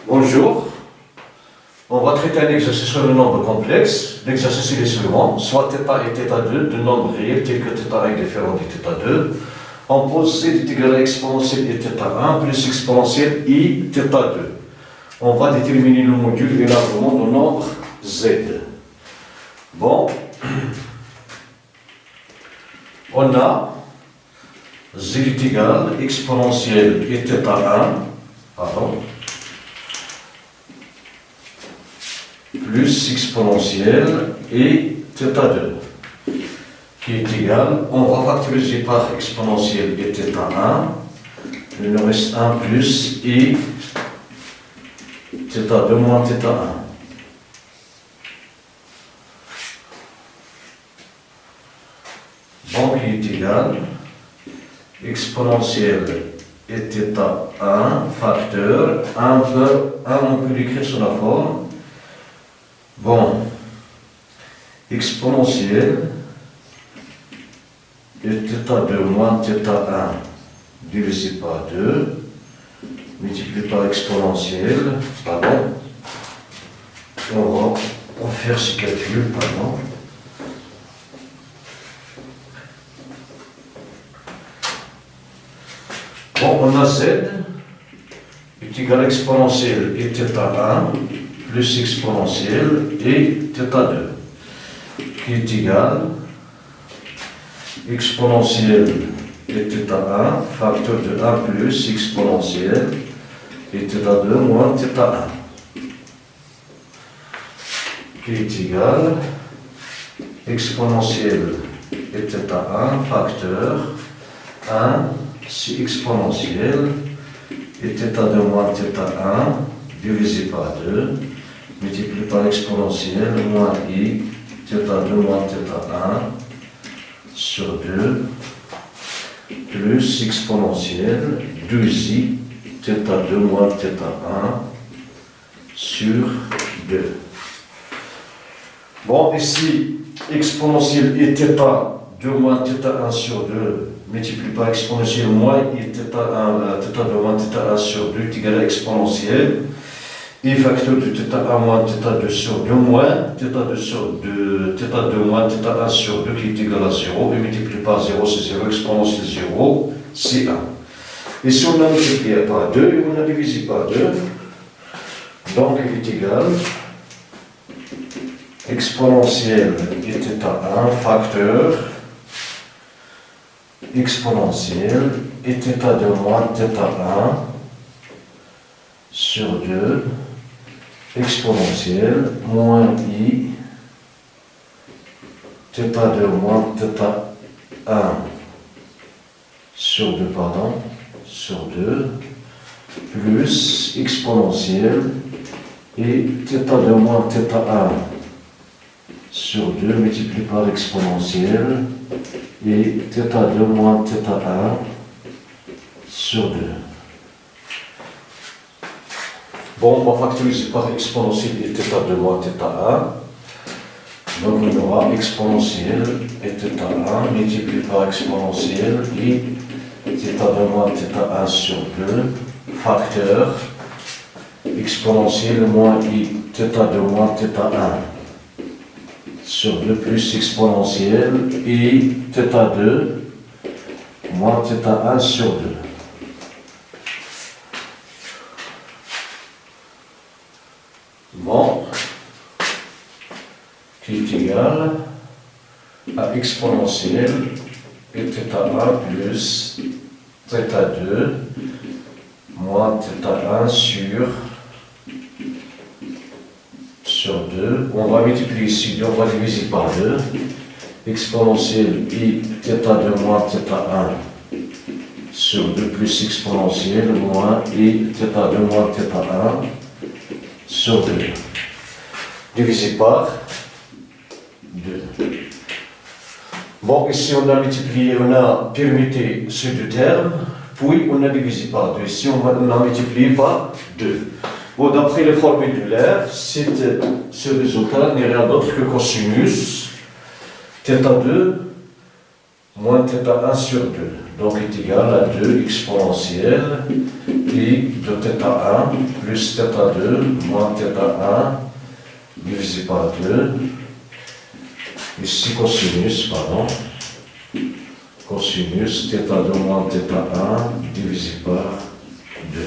Bonjour. On va traiter un exercice sur le nombre complexe. L'exercice est le suivant. Soit θ et θ2, deux nombres réels tels que θ1 est différent de θ2. On pose c est égal à exponentielle i θ1 plus exponentielle i θ2. On va déterminer le module et l'argument du nombre z. Bon. On a z est égal à exponentielle i θ1, plus exponentielle et θ2 qui est égal, on va factoriser par exponentielle et θ1, il nous reste 1 plus et θ2 moins θ1. Donc qui est égal, exponentielle et θ1 facteur, on peut l'écrire sur la forme. Bon, exponentielle et θ2 moins θ1 divisé par 2, multiplié par exponentielle, on va faire ce calcul, Bon, on a z est égal à exponentielle et θ1 plus exponentielle et θ2 qui est égal exponentielle et θ1 facteur de 1 plus exponentielle et θ2 moins θ1 qui est égal exponentielle et θ1 facteur 1 c'est exponentielle et θ2 moins θ1 divisé par 2 multiplié par exponentielle moins i θ2 moins θ1 sur 2 plus exponentielle 2i θ2 moins θ1 sur 2. Bon, ici, exponentielle et θ2 moins θ1 sur 2 multiplié par exponentielle moins i θ2 moins θ1 sur 2 est égal à exponentielle et facteur de θ1 moins θ2 sur 2 moins θ2 sur 2, θ2 moins θ1 sur 2 qui est égal à 0, et multiplié par 0 c'est 0, exponentielle 0, c'est 1. Et si on a multiplié par 2 et on a divisé par 2, donc il est égal exponentielle et θ1 facteur exponentielle et θ2 moins θ1 sur 2 exponentielle moins i θ2 moins θ1 sur 2 sur 2 plus exponentielle et θ2 moins θ1 sur 2 multiplié par exponentielle et θ2 moins θ1 sur 2. Bon, on va factoriser par exponentielle et θ2 moins θ1. Donc on aura exponentielle et θ1 multiplié par exponentielle et θ2 moins θ1 sur 2 facteur exponentielle moins i θ2 moins θ1 sur 2 plus exponentielle et θ2 moins θ1 sur 2. Bon, qui est égal à exponentielle et θ1 plus θ2 moins θ1 sur 2. On va multiplier ici, on va diviser par 2. Exponentielle i θ2 moins θ1 sur 2 plus exponentielle moins i θ2 moins θ1 sur 2. Divisé par 2. Bon, ici on a multiplié, on a permuté ces deux termes, puis on a divisé par 2. Ici on a multiplié par 2. Bon, d'après les formules de l'air, ce résultat n'est rien d'autre que cosinus θ2 moins θ1 sur 2. Donc est égal à 2 exponentielle I de θ1 plus θ2 moins θ1 divisé par 2. Ici cosinus, pardon. Cosinus θ2 moins θ1 divisé par 2.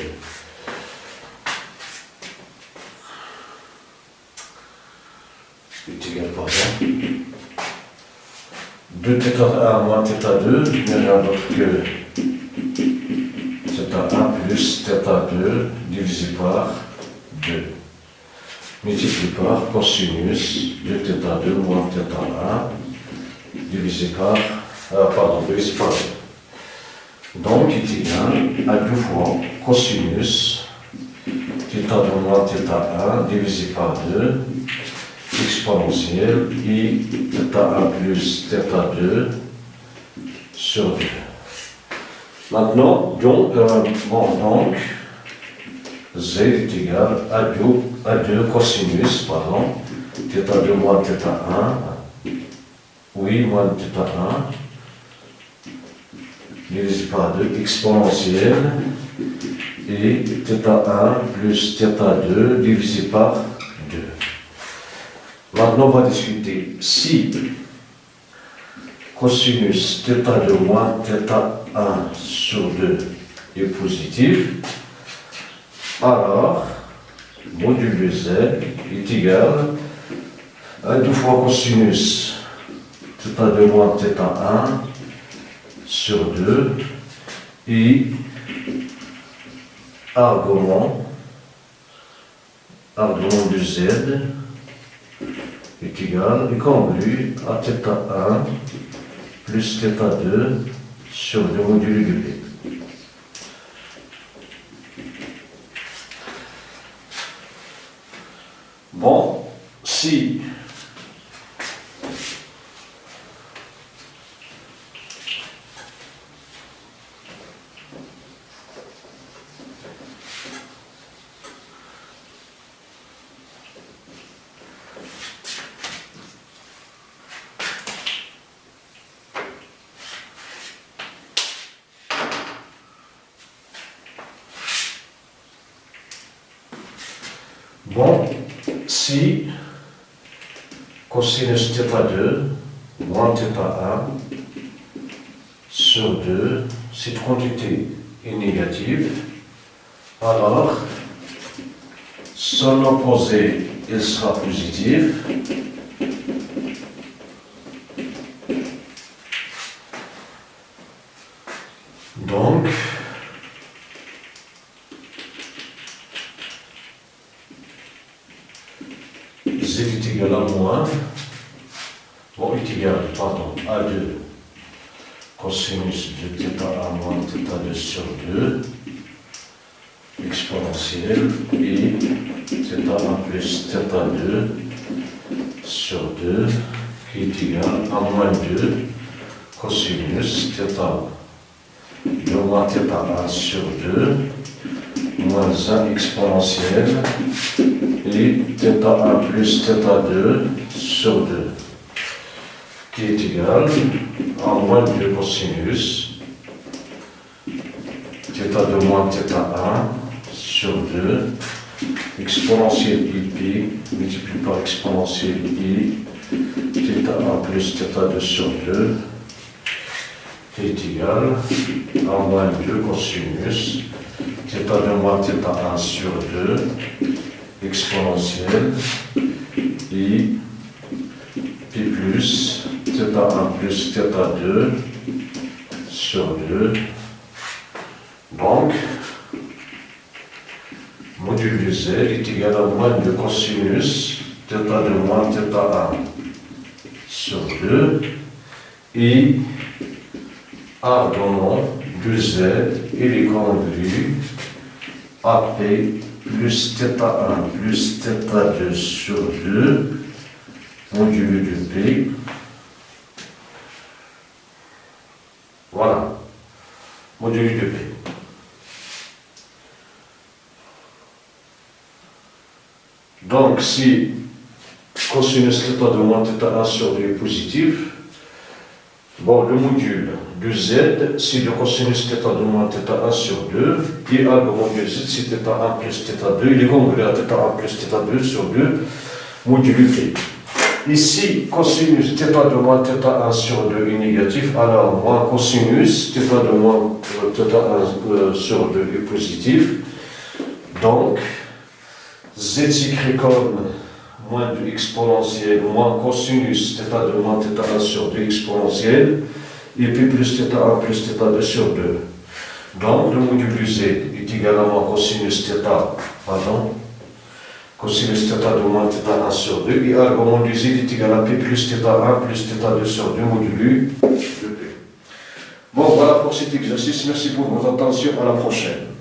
Est égal, pardon. 2 θ1 moins θ2 n'est rien d'autre que θ1 plus θ2 divisé par 2. Multiplié par cosinus de θ2 moins θ1 divisé par, divisé par 2. Donc, il est égal à 2 fois cosinus θ2 moins θ1 divisé par 2 exponentielle I θ1 plus θ2 sur 2. Maintenant, donc, Z est égal à 2 cosinus, pardon, θ2 moins θ1, oui, moins θ1, divisé par 2 exponentielle et θ1 plus θ2 divisé par 2. Maintenant, on va discuter si cosinus θ2 moins θ1 sur 2 est positif, alors module Z est égal à 2 fois cosinus θ2 moins θ1 sur 2 et argument de Z est égal et congrue à θ1 plus θ2 sur 2 modulo de B. Bon, si si cosinus θ2 moins θ1 sur 2, cette quantité est négative, alors son opposé il sera positif. Donc, Z est égal à moins, est égal, à 2 cosinus de θ1 moins θ2 sur 2 exponentielle et θ1 plus θ2 sur 2 qui est égal à moins 2 cosinus θ2 moins θ1 sur 2 moins 1 exponentielle et θ1 plus θ2 sur 2 qui est égal à moins 2 cosinus θ2 moins θ1 sur 2 exponentielle ip multiplié par exponentielle i θ1 plus θ2 sur 2 qui est égal à moins 2 cosinus θ2 moins θ1 sur 2 exponentielle i pi plus θ1 plus θ2 sur 2. Donc, module Z est égal à moins 2 cosinus θ2 moins θ1 sur 2 et argument de Z il est congru AP plus θ1 plus θ2 sur 2 modulo de P. Voilà, modulo de P. Donc, si cosinus θ2 moins θ1 sur 2 est positif, Bon, le module de Z, c'est le cosinus θ de moins θ1 sur 2, et argument de Z, c'est θ1 plus θ2, il est congrès à θ1 plus θ2 sur 2, module P. Ici, cosinus θ de moins θ1 sur 2 est négatif, alors moins cosinus θ de moins θ1 sur 2 est positif. Donc, Z s'écrit comme moins de exponentielle, moins cosinus θ de moins θ1 sur 2 exponentielle, et puis plus θ1 plus θ2 sur 2. Donc, le module Z est égal à moins cosinus cosinus θ de moins θ1 sur 2, et argument du Z est égal à P plus θ1 plus θ2 sur 2 modulu de P. Bon, voilà pour cet exercice. Merci pour votre attention. À la prochaine.